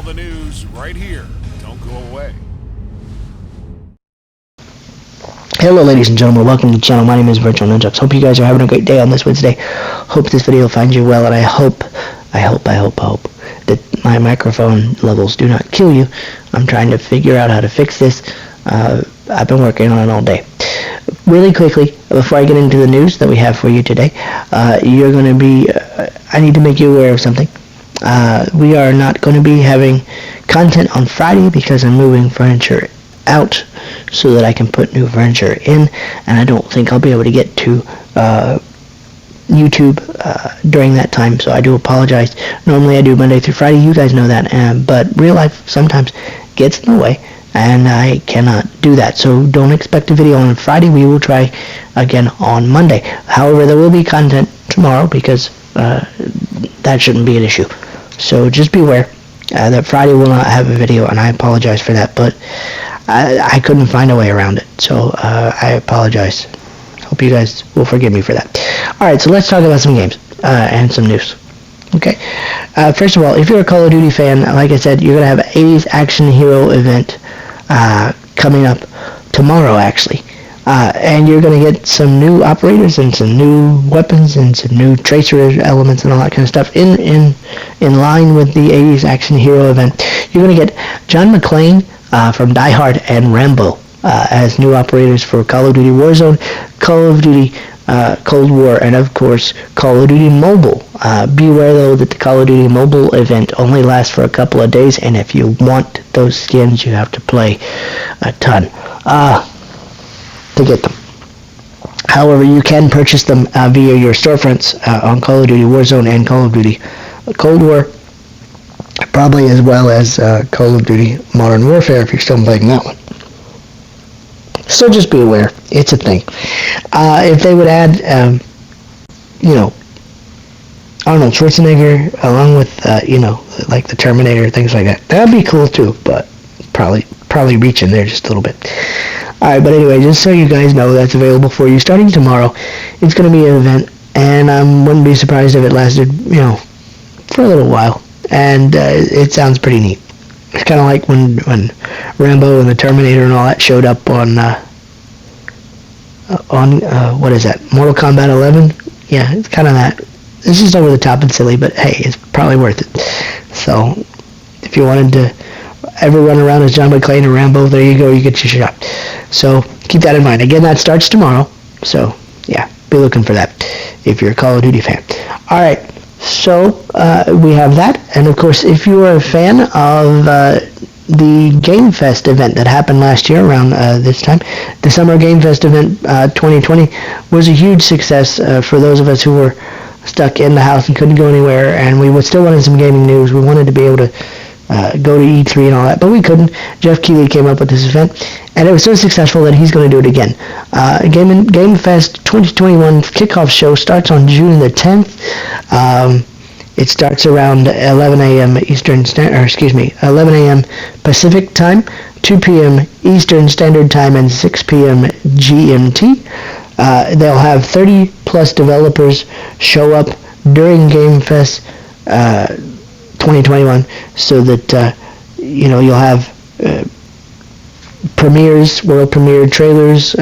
the news right here. Don't go away. Hello ladies and gentlemen, welcome to the channel. My name is Virtual Ninjux. Hope you guys are having a great day on this Wednesday. Hope this video finds you well, and I hope that my microphone levels do not kill you. I'm trying to figure out how to fix this. I've been working on it all day. Really quickly, before I get into the news that we have for you today, I need to make you aware of something. We are not going to be having content on Friday because I'm moving furniture out so that I can put new furniture in, and I don't think I'll be able to get to YouTube during that time, so I do apologize. Normally I do Monday through Friday, you guys know that, but real life sometimes gets in the way, and I cannot do that, so don't expect a video on Friday. We will try again on Monday. However, there will be content tomorrow because that shouldn't be an issue. So just be aware that Friday will not have a video, and I apologize for that, but I couldn't find a way around it, so I apologize. Hope you guys will forgive me for that. Alright, so let's talk about some games and some news. Okay, first of all, if you're a Call of Duty fan, like I said, you're going to have an 80s Action Hero event coming up tomorrow, actually. And you're going to get some new operators and some new weapons and some new tracer elements and all that kind of stuff in line with the 80s Action Hero event. You're going to get John McClane from Die Hard and Rambo as new operators for Call of Duty Warzone, Call of Duty Cold War, and of course Call of Duty Mobile. Beware though that the Call of Duty Mobile event only lasts for a couple of days, and if you want those skins you have to play a ton to get them. However, you can purchase them via your storefronts on Call of Duty Warzone and Call of Duty Cold War, probably as well as Call of Duty Modern Warfare if you're still playing that one. So just be aware, it's a thing. If they would add, Arnold Schwarzenegger along with, like the Terminator, things like that, that'd be cool too, but probably reaching there just a little bit. Alright, but anyway, just so you guys know, that's available for you starting tomorrow. It's going to be an event, and I wouldn't be surprised if it lasted, for a little while. And it sounds pretty neat. It's kind of like when Rambo and the Terminator and all that showed up on what is that, Mortal Kombat 11? Yeah, it's kind of that. It's just over the top and silly, but hey, it's probably worth it. So, if you wanted to ever run around as John McClane or Rambo, there you go, you get your shot. So, keep that in mind. Again, that starts tomorrow, so yeah, be looking for that if you're a Call of Duty fan. Alright, so we have that, and of course, if you are a fan of the Gamefest event that happened last year around this time, the Summer Gamefest event 2020 was a huge success for those of us who were stuck in the house and couldn't go anywhere, and we still wanted some gaming news. We wanted to be able to go to E3 and all that, but we couldn't. Jeff Keighley came up with this event, and it was so successful that he's going to do it again. Gamefest 2021 kickoff show starts on June the 10th. It starts around 11 a.m. 11 a.m. Pacific time, 2 p.m. Eastern Standard Time, and 6 p.m. GMT. They'll have 30 plus developers show up during Gamefest 2021, so that you'll have premieres, world premiere trailers,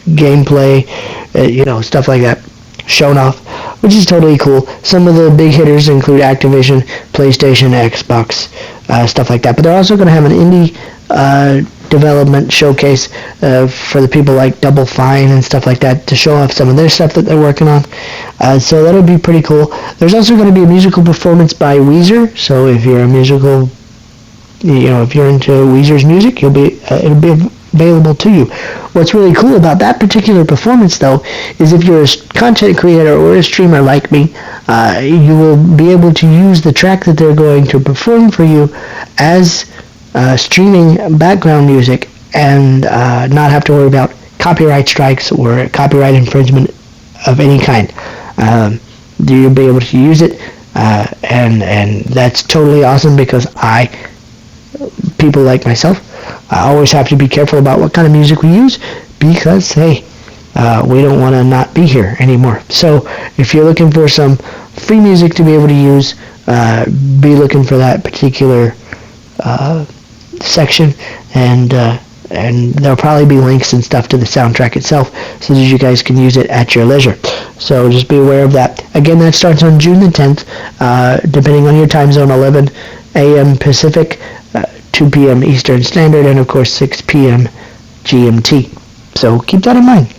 gameplay, stuff like that shown off, which is totally cool. Some of the big hitters include Activision, PlayStation, Xbox, stuff like that. But they're also going to have an indie development showcase for the people like Double Fine and stuff like that to show off some of their stuff that they're working on. So that'll be pretty cool. There's also going to be a musical performance by Weezer. So if you're a musical, if you're into Weezer's music, it'll be available to you. What's really cool about that particular performance, though, is if you're a content creator or a streamer like me, you will be able to use the track that they're going to perform for you as streaming background music and not have to worry about copyright strikes or copyright infringement of any kind. You'll be able to use it, and that's totally awesome because people like myself, I always have to be careful about what kind of music we use because, hey, we don't want to not be here anymore. So if you're looking for some free music to be able to use be looking for that particular section, and there'll probably be links and stuff to the soundtrack itself so that you guys can use it at your leisure. So just be aware of that. Again, that starts on June the 10th, depending on your time zone, 11 a.m. Pacific, 2 p.m. Eastern Standard, and of course 6 p.m. GMT. So keep that in mind.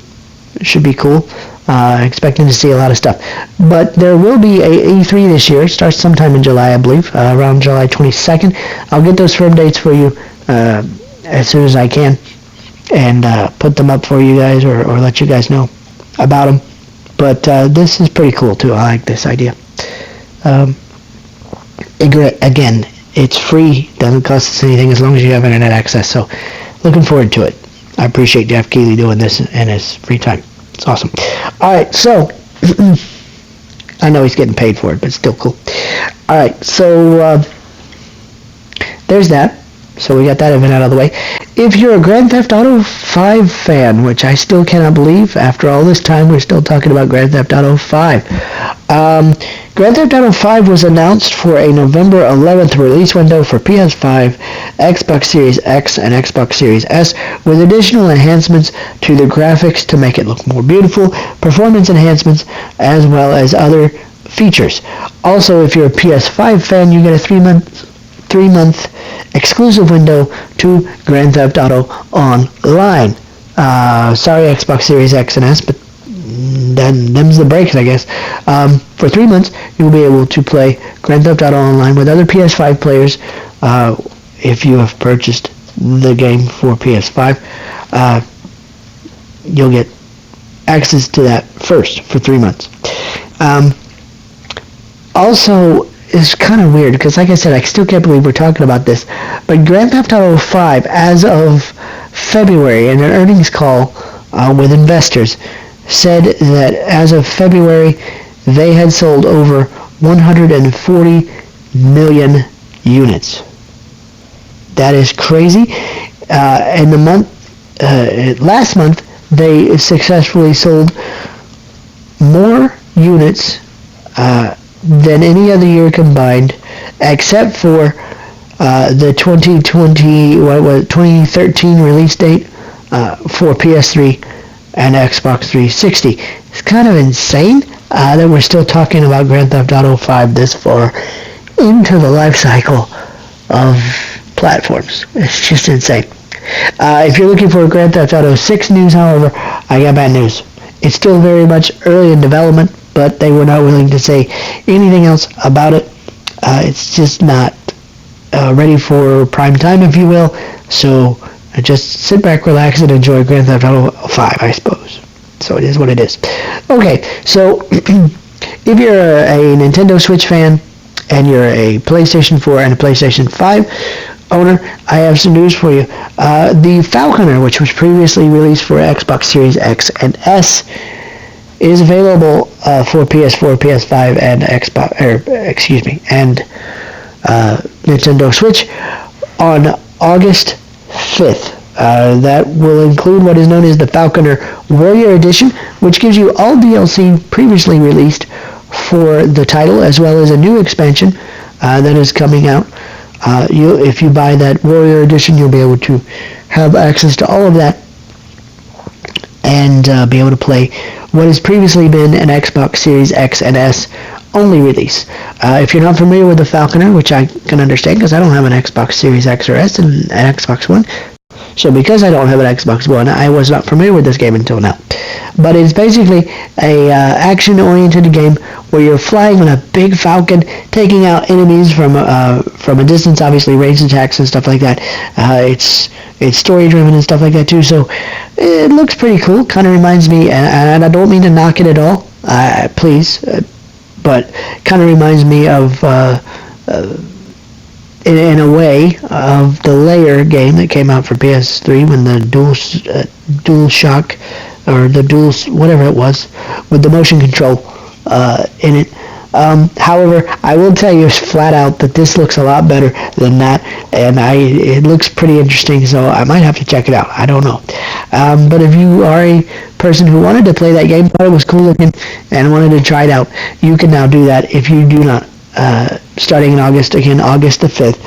It should be cool. Expecting to see a lot of stuff. But there will be a E3 this year. It starts sometime in July, I believe, around July 22nd. I'll get those firm dates for you as soon as I can, and put them up for you guys, or let you guys know about them. But this is pretty cool too. I like this idea. Again, it's free, doesn't cost us anything as long as you have internet access. So looking forward to it. I appreciate Jeff Keighley doing this in his free time. It's awesome. All right, so I know he's getting paid for it, but it's still cool. All right, so there's that. So we got that event out of the way. If you're a Grand Theft Auto 5 fan, which I still cannot believe, after all this time we're still talking about Grand Theft Auto 5. Grand Theft Auto 5 was announced for a November 11th release window for PS5, Xbox Series X, and Xbox Series S, with additional enhancements to the graphics to make it look more beautiful, performance enhancements, as well as other features. Also, if you're a PS5 fan, you get a three-month exclusive window to Grand Theft Auto Online. Sorry, Xbox Series X and S, but them's the breaks, I guess. For 3 months, you'll be able to play Grand Theft Auto Online with other PS5 players if you have purchased the game for PS5. You'll get access to that first for 3 months. Also, it's kind of weird because, like I said, I still can't believe we're talking about this, but Grand Theft Auto 5, as of February, in an earnings call with investors, said that as of February, they had sold over 140 million units. That is crazy. In the last month, they successfully sold more units than any other year combined, except for the 2013 release date for PS3 and Xbox 360. It's kind of insane that we're still talking about Grand Theft Auto 5 this far into the life cycle of platforms. It's just insane. If you're looking for Grand Theft Auto 6 news, however, I got bad news. It's still very much early in development, but they were not willing to say anything else about it. It's just not ready for prime time, if you will. So just sit back, relax, and enjoy Grand Theft Auto 5, I suppose. So it is what it is. Okay, so if you're a Nintendo Switch fan and you're a PlayStation 4 and a PlayStation 5 owner, I have some news for you. The Falconer, which was previously released for Xbox Series X and S, is available for PS4, PS5, and Nintendo Switch on August 5th. That will include what is known as the Falconer Warrior Edition, which gives you all DLC previously released for the title, as well as a new expansion that is coming out. If you buy that Warrior Edition, you'll be able to have access to all of that and be able to play what has previously been an Xbox Series X and S only release. If you're not familiar with the Falconer, which I can understand because I don't have an Xbox Series X or S and an Xbox One, so because I don't have an Xbox One, I was not familiar with this game until now. But it's basically a action-oriented game where you're flying on a big falcon, taking out enemies from a distance, obviously range attacks and stuff like that. It's story-driven and stuff like that too, so it looks pretty cool. Kind of reminds me, and I don't mean to knock it at all, please, but kind of reminds me of in a way of the Layer game that came out for PS3 when the DualShock or the Dual whatever it was with the motion control in it. However, I will tell you flat out that this looks a lot better than that, and it looks pretty interesting, so I might have to check it out. I don't know. But if you are a person who wanted to play that game, thought it was cool looking, and wanted to try it out, you can now do that if you do not starting in August, again, August the 5th.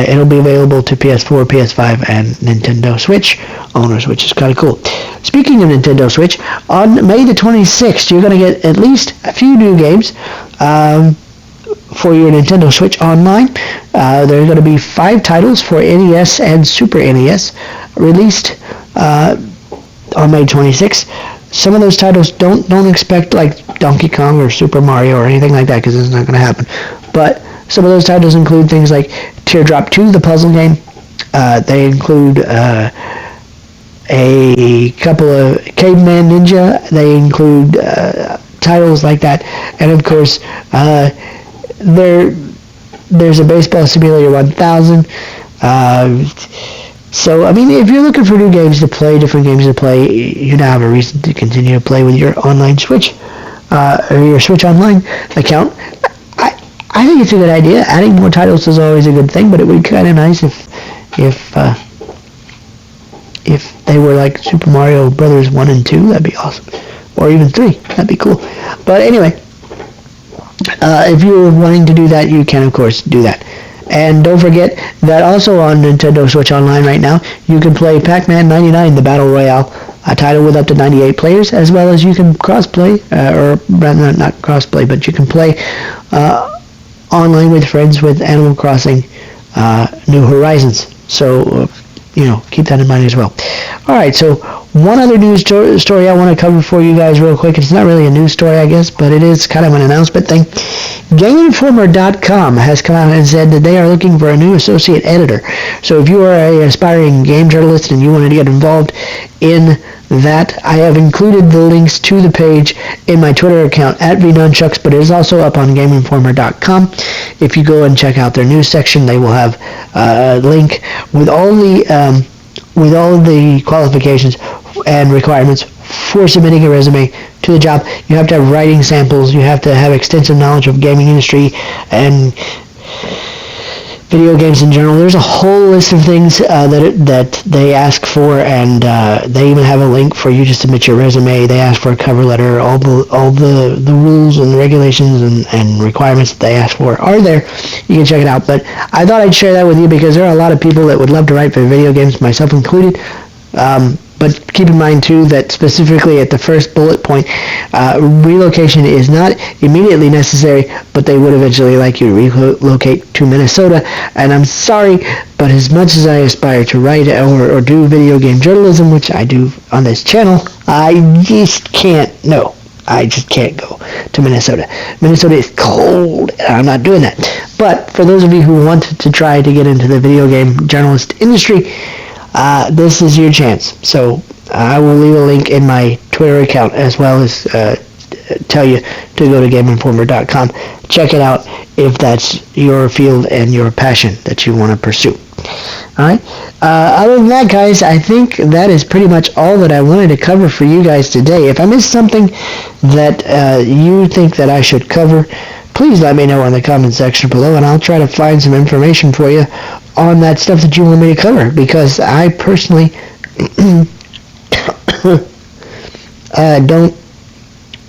It'll be available to PS4, PS5, and Nintendo Switch owners, which is kind of cool. Speaking of Nintendo Switch, on May the 26th, you're going to get at least a few new games for your Nintendo Switch Online. There are going to be 5 titles for NES and Super NES released on May 26th. Some of those titles don't expect like Donkey Kong or Super Mario or anything like that, because it's not going to happen. But some of those titles include things like Teardrop 2, the puzzle game. They include a couple of Caveman Ninja. They include titles like that. And of course, there's a Baseball Simulator 1000. So, I mean, if you're looking for new games to play, different games to play, you now have a reason to continue to play with your online Switch, or your Switch Online account. I think it's a good idea. Adding more titles is always a good thing, but it would be kind of nice if they were like Super Mario Brothers 1 and 2. That'd be awesome. Or even 3. That'd be cool. But anyway, if you're wanting to do that, you can, of course, do that. And don't forget that also on Nintendo Switch Online right now, you can play Pac-Man 99, the Battle Royale, a title with up to 98 players, as well as you can cross-play, or rather not cross-play, but you can play online with friends with Animal Crossing New Horizons. So, keep that in mind as well. Alright, so one other news story I want to cover for you guys real quick. It's not really a news story, I guess, but it is kind of an announcement thing. GameInformer.com has come out and said that they are looking for a new associate editor. So if you are an aspiring game journalist and you want to get involved in that, I have included the links to the page in my Twitter account at @vnunchucks, but it is also up on GameInformer.com. If you go and check out their news section, they will have a link with all the qualifications and requirements for submitting a resume to the job. You have to have writing samples, you have to have extensive knowledge of gaming industry and video games in general. There's a whole list of things that they ask for, and they even have a link for you to submit your resume. They ask for a cover letter. All the rules and regulations and requirements that they ask for are there. You can check it out. But I thought I'd share that with you because there are a lot of people that would love to write for video games, myself included. But keep in mind, too, that specifically at the first bullet point, relocation is not immediately necessary, but they would eventually like you to relocate to Minnesota. And I'm sorry, but as much as I aspire to write or do video game journalism, which I do on this channel, I just can't go to Minnesota. Minnesota is cold, and I'm not doing that. But for those of you who want to try to get into the video game journalist industry, this is your chance. So I will leave a link in my Twitter account, as well as tell you to go to GameInformer.com. Check it out if that's your field and your passion that you want to pursue. Alright? Other than that, guys, I think that is pretty much all that I wanted to cover for you guys today. If I missed something that you think that I should cover, please let me know in the comment section below, and I'll try to find some information for you on that stuff that you want me to cover, because I personally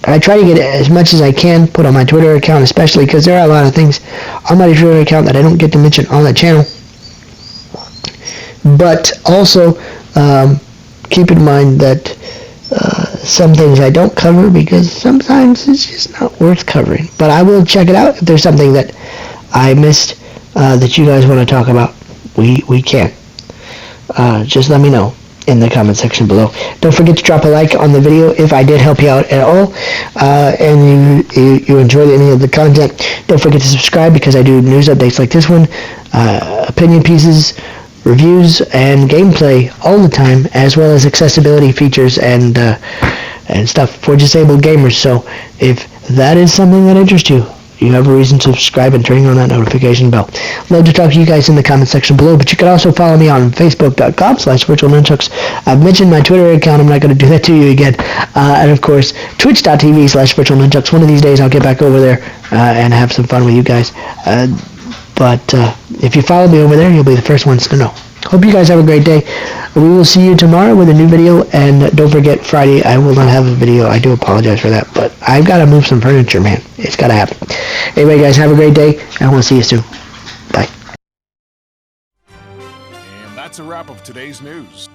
I try to get as much as I can put on my Twitter account, especially because there are a lot of things on my Twitter account that I don't get to mention on the channel. But also, keep in mind that some things I don't cover because sometimes it's just not worth covering. But I will check it out. If there's something that I missed that you guys want to talk about, we can. Just let me know in the comment section below. Don't forget to drop a like on the video if I did help you out at all, and you enjoyed any of the content. Don't forget to subscribe, because I do news updates like this one, opinion pieces, reviews, and gameplay all the time, as well as accessibility features and stuff for disabled gamers. So if that is something that interests you, you have a reason to subscribe and turn on that notification bell. Love to talk to you guys in the comment section below, but you can also follow me on Facebook.com/virtualnunchucks. I've mentioned my Twitter account. I'm not going to do that to you again. And of course, Twitch.tv/virtualnunchucks. One of these days I'll get back over there and have some fun with you guys. But if you follow me over there, you'll be the first ones to know. Hope you guys have a great day. We will see you tomorrow with a new video, and don't forget, Friday I will not have a video. I do apologize for that, but I've got to move some furniture, man. It's got to happen. Anyway, guys, have a great day, and we'll see you soon. Bye. And that's a wrap of today's news.